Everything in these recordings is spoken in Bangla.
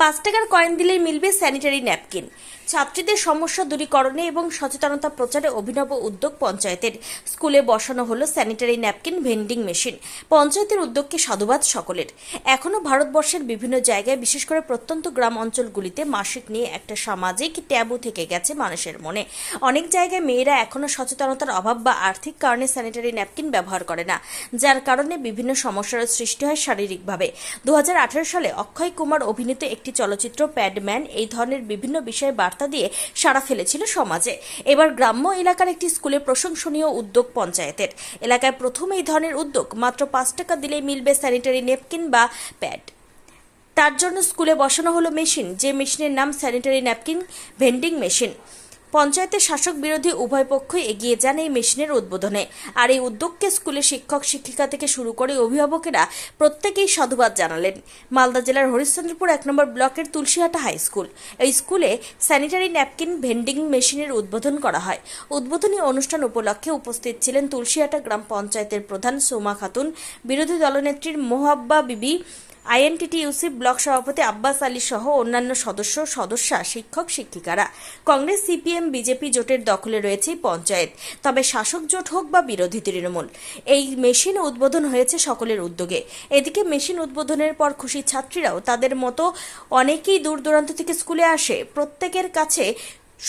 5 টাকার কয়েন দিলেই মিলবে স্যানিটারি ন্যাপকিন। ছাত্রীদের সমস্যা দূরীকরণে এবং সচেতনতা প্রচারে অভিনব উদ্যোগ পঞ্চায়েতের। স্কুলে বসানো হলো স্যানিটারি ন্যাপকিন ভেন্ডিং মেশিন। পঞ্চায়েতের উদ্যোগকে সাধুবাদ সকলের। এখনও ভারতবর্ষের বিভিন্ন জায়গায়, বিশেষ করে প্রত্যন্ত গ্রাম অঞ্চলগুলিতে মাসিক নিয়ে একটা সামাজিক ট্যাবু থেকে গেছে মানুষের মনে। অনেক জায়গায় মেয়েরা এখনও সচেতনতার অভাব বা আর্থিক কারণে স্যানিটারি ন্যাপকিন ব্যবহার করে না, যার কারণে বিভিন্ন সমস্যার সৃষ্টি হয় শারীরিকভাবে। 2018 সালে অক্ষয় কুমার অভিনীত একটি চলচ্চিত্র প্যাডম্যান এই ধরনের বিভিন্ন বিষয়ে বার্তা দিয়ে সাড়া ফেলেছিল সমাজে। এবার গ্রাম্য এলাকার একটি স্কুলে প্রশংসনীয় উদ্যোগ পঞ্চায়েতের। এলাকায় প্রথম এই ধরনের উদ্যোগ। মাত্র 5 টাকা দিলেই মিলবে স্যানিটারি ন্যাপকিন বা প্যাড। তার জন্য স্কুলে বসানো হলো মেশিন, যে মেশিনের নাম স্যানিটারি ন্যাপকিন ভেন্ডিং মেশিন। পঞ্চায়েতের শাসক বিরোধী উভয় পক্ষই এগিয়ে যান এই মেশিনের উদ্বোধনে। আর এই উদ্যোগকে স্কুলের শিক্ষক শিক্ষিকা থেকে শুরু করে অভিভাবকেরা প্রত্যেকেই সাধুবাদ জানালেন। মালদা জেলার হরিশ্চন্দ্রপুর 1 নম্বর ব্লকের তুলসীহাটা হাই স্কুল। এই স্কুলে স্যানিটারি ন্যাপকিন ভেন্ডিং মেশিনের উদ্বোধন করা হয়। উদ্বোধনী অনুষ্ঠান উপলক্ষে উপস্থিত ছিলেন তুলসীহাটা গ্রাম পঞ্চায়েতের প্রধান সোমা খাতুন, বিরোধী দলনেত্রী মোহাব্বা বিবি, আইএনটিটিইউসি ব্লক সভাপতি আব্বাস আলী সহ অন্যান্য সদস্যা, শিক্ষক শিক্ষিকারা। কংগ্রেস, সিপিএম, বিজেপি জোটের দখলে রয়েছে পঞ্চায়েত, তবে শাসক জোট হোক বা বিরোধী তৃণমূল, এই মেশিন উদ্বোধন হয়েছে সকলের উদ্যোগে। এদিকে মেশিন উদ্বোধনের পর খুশি ছাত্রীরাও। তাদের মতো অনেকেই দূর দূরান্ত থেকে স্কুলে আসে। প্রত্যেকের কাছে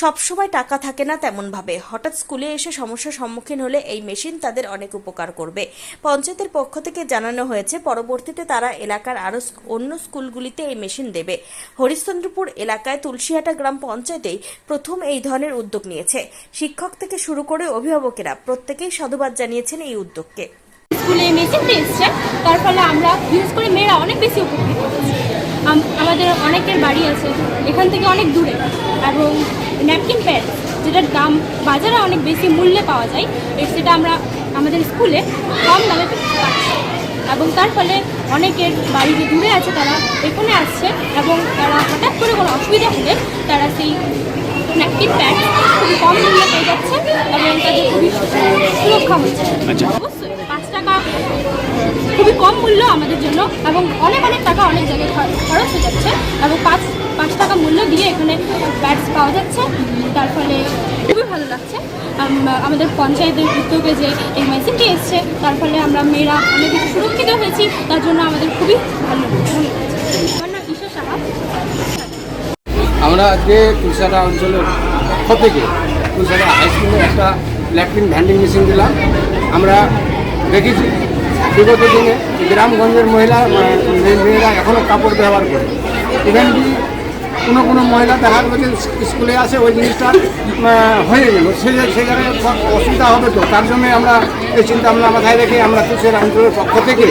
সবসময় টাকা থাকে না তেমনভাবে। হঠাৎ স্কুলে এসে সমস্যার সম্মুখীন হলে এই মেশিন তাদের অনেক উপকার করবে। পঞ্চায়েতের পক্ষ থেকে জানানো হয়েছে পরবর্তীতে তারা এলাকার আরও অন্য স্কুলগুলিতে এই মেশিন দেবে। হরিশ্চন্দ্রপুর এলাকায় তুলসীহাটা গ্রাম পঞ্চায়েতেই প্রথম এই ধরনের উদ্যোগ নিয়েছে। শিক্ষক থেকে শুরু করে অভিভাবকেরা প্রত্যেকেই সাধুবাদ জানিয়েছেন এই উদ্যোগকে। স্কুলে মেশিনটা এসছে, তার ফলে আমরা বিশেষ করে মেয়েরা অনেক বেশি উপকৃত হচ্ছি। আমাদের অনেকের বাড়ি আছে এখান থেকে অনেক দূরে, এবং ন্যাপকিন প্যাড যেটার দাম বাজারে অনেক বেশি মূল্যে পাওয়া যায়, সেটা আমরা আমাদের স্কুলে কম দামে পাচ্ছি। এবং তার ফলে অনেকের বাড়ি যে দূরে আছে তারা এখানে আসছে, এবং তারা হঠাৎ করে কোনো অসুবিধা হলে তারা সেই ন্যাপকিন প্যাড খুবই কম মূল্যে পেয়ে যাচ্ছে এবং তাদের খুবই সুরক্ষা হচ্ছে। অবশ্যই 5 টাকা খুবই কম মূল্য আমাদের জন্য, এবং অনেক টাকা অনেক জায়গায় খরচ হয়ে যাচ্ছে, এবং 5 টাকা মূল্য দিয়ে এখানে প্যাডস পাওয়া যাচ্ছে। তার ফলে খুবই ভালো লাগছে আমাদের পঞ্চায়েতের উদ্যোগে যে এই মেশিনটি এসছে, তার ফলে আমরা মেয়েরা অনেক কিছু সুরক্ষিত হয়েছি। তার জন্য আমাদের খুবই ভালো লাগছে। আমার নাম ঈশা সাহা। আমরা আজকে তুলসীহাটা অঞ্চলের পক্ষ থেকে তুলসীহাটা হাই স্কুলে একটা ন্যাপকিন ভ্যান্ডিং মেশিন দিলাম। আমরা দেখেছি বিগত দিনে গ্রামগঞ্জের মেয়েরা এখনও কাপড় ব্যবহার করে। ইভেন কি কোনো মহিলা দেখা গেলো যে স্কুলে আসে, ওই জিনিসটা হয়ে গেল, সে জায়গায় অসুবিধা হবে। তো তার জন্য আমরা এই চিন্তা ভাবনা মাথায় রেখে আমরা তুলসীহাটা অঞ্চলের পক্ষ থেকে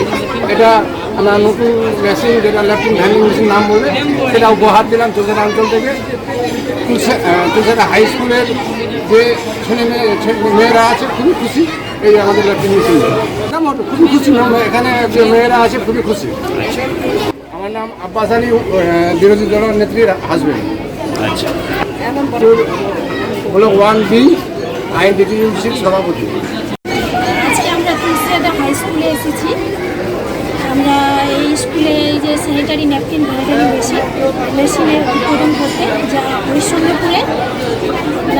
এটা আমরা নতুন মেশিন, যেটা ল্যাপটপ ভ্যান্ডিং মেশিন নাম বলে, সেটা উপহার দিলাম তুলসীহাটা অঞ্চল থেকে। তুলসীহাটা হাই স্কুলের যে মেয়েরা আছে খুবই খুশি এই আমাদের ল্যাপটপ মেশিন। খুবই খুশি, এখানে যে মেয়েরা আছে খুবই খুশি। আমার নাম আব্বাস আলী, বিরোধী দলের নেত্রীর হাজবেন্ড। আচ্ছা, হলো 1B আইএনটিটিইউসির সভাপতি। আজকে আমরা তুলসীহাটা হাই স্কুলে এসেছি। আমরা এই স্কুলে এই যে স্যানিটারি ন্যাপকিন ভেন্ডিং মেশিনের উদ্বোধন করতে, যা হরিশ্চন্দ্রপুরে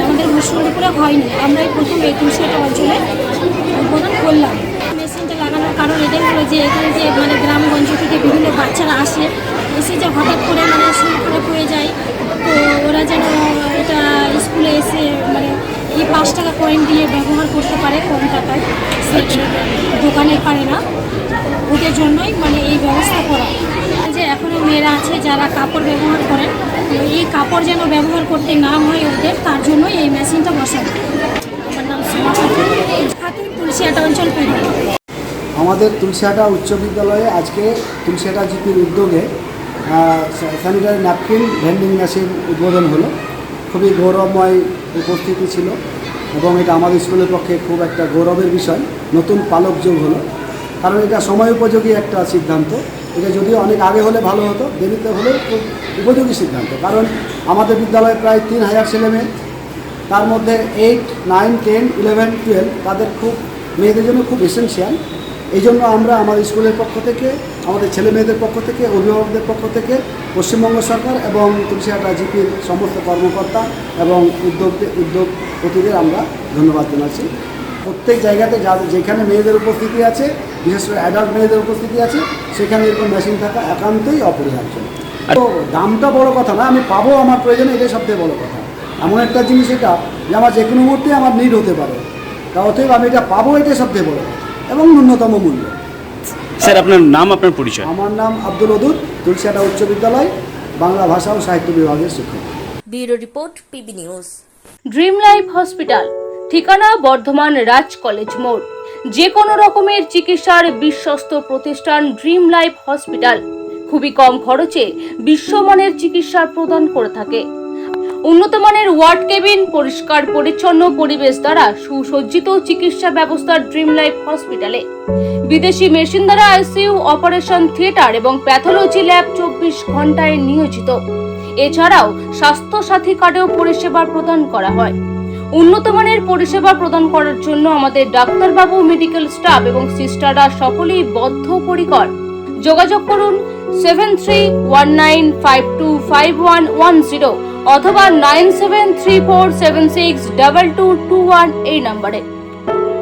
আমাদের হরিশ্চন্দ্রপুরে হয়নি। আমরা এই প্রথম এই তুলসীহাটা অঞ্চলে উদ্বোধন করলাম। মেশিনটা লাগানোর কারণ এটাই হলো যে এখানে যে গ্রামগঞ্জ থেকে বিভিন্ন বাচ্চারা এসে যে হঠাৎ করে শরীর খারাপ হয়ে যায়, তো ওরা যেন এটা স্কুলে এসে এই 5 টাকা কয়েন দিয়ে ব্যবহার করতে পারে কম টাকায়, দোকানে পারে না, ওদের জন্যই এই ব্যবস্থা করা। যে এখনও মেয়েরা আছে যারা কাপড় ব্যবহার করেন, এই কাপড় যেন ব্যবহার করতে না হয় ওদের, তার জন্যই এই মেশিনটা বসানো। আমার নাম সোমা খাতুন, তুলসীহাটা অঞ্চল প্রধান। আমাদের তুলসীহাটা উচ্চ বিদ্যালয়ে আজকে তুলসীহাটা জিপির উদ্যোগে স্যানিটারি ন্যাপকিন ভেন্ডিং মেশিন উদ্বোধন হলো। খুবই গৌরবময় উপস্থিতি ছিল, এবং এটা আমাদের স্কুলের পক্ষে খুব একটা গৌরবের বিষয়। নতুন পালক যোগ হলো, কারণ এটা সময় উপযোগী একটা সিদ্ধান্ত। এটা যদিও অনেক আগে হলে ভালো হতো, দেরিতে হলে খুব উপযোগী সিদ্ধান্ত। কারণ আমাদের বিদ্যালয়ে প্রায় 3000 ছেলেমেয়ে, তার মধ্যে 8, 9, 10, 11, 12 তাদের মেয়েদের জন্য খুব এসেনশিয়াল। এই জন্য আমরা আমাদের স্কুলের পক্ষ থেকে আমাদের ছেলে মেয়েদের পক্ষ থেকে, অভিভাবকদের পক্ষ থেকে, পশ্চিমবঙ্গ সরকার এবং তুলসীহাটা জিপির সমস্ত কর্মকর্তা এবং উদ্যোগপতিদের আমরা ধন্যবাদ জানাচ্ছি। প্রত্যেক জায়গাতে যেখানে মেয়েদের উপস্থিতি আছে, বিশেষ করে অ্যাডাল্ট মেয়েদের উপস্থিতি আছে, সেখানে এরকম মেশিন থাকা একান্তই অপরিহার্য। তো দামটা বড় কথা না, আমি পাবো আমার প্রয়োজনে, এটাই সবথেকে বড় কথা। এমন একটা জিনিস এটা যে আমার যে কোনো মুহূর্তে আমার নিড হতে পারে, তা অতএব আমি এটা পাবো, এটাই সবথেকে বড় কথা এবং ন্যূনতম মূল্য। স্যার, আপনার নাম, আপনার পরিচয়? আমার নাম আব্দুল ওদুদ, তুলসীহাটা উচ্চ বিদ্যালয় বাংলা ভাষা ও সাহিত্য বিভাগের শিক্ষক। Bureau report, PB news. Dream life hospital, ঠিকানা বর্ধমান রাজ কলেজ মোড়। যে কোনো রকমের চিকিৎসার বিশ্বস্ত প্রতিষ্ঠান ড্রিম লাইফ হসপিটাল খুবই কম খরচে বিশ্বমানের চিকিৎসা প্রদান করে থাকে। উন্নত মানের ওয়ার্ড কেবিন, পরিষ্কার পরিচ্ছন্ন পরিবেশ দ্বারা সুসজ্জিত চিকিৎসা ব্যবস্থা ড্রিম লাইফ হসপিটালে। বিদেশি মেশিন দ্বারা আইসিইউ, অপারেশন থিয়েটার এবং প্যাথোলজি ল্যাব 24 ঘন্টায় নিয়োজিত। এছাড়াও স্বাস্থ্য সাথী কার্ডেও পরিষেবা প্রদান করা হয়। উন্নত মানের পরিষেবা প্রদান করার জন্য আমাদের ডাক্তারবাবু, মেডিকেল স্টাফ এবং সিস্টাররা সকলেই বদ্ধপরিকর। যোগাযোগ করুন 7319525110 অথবা 9734762221 এই নম্বরে।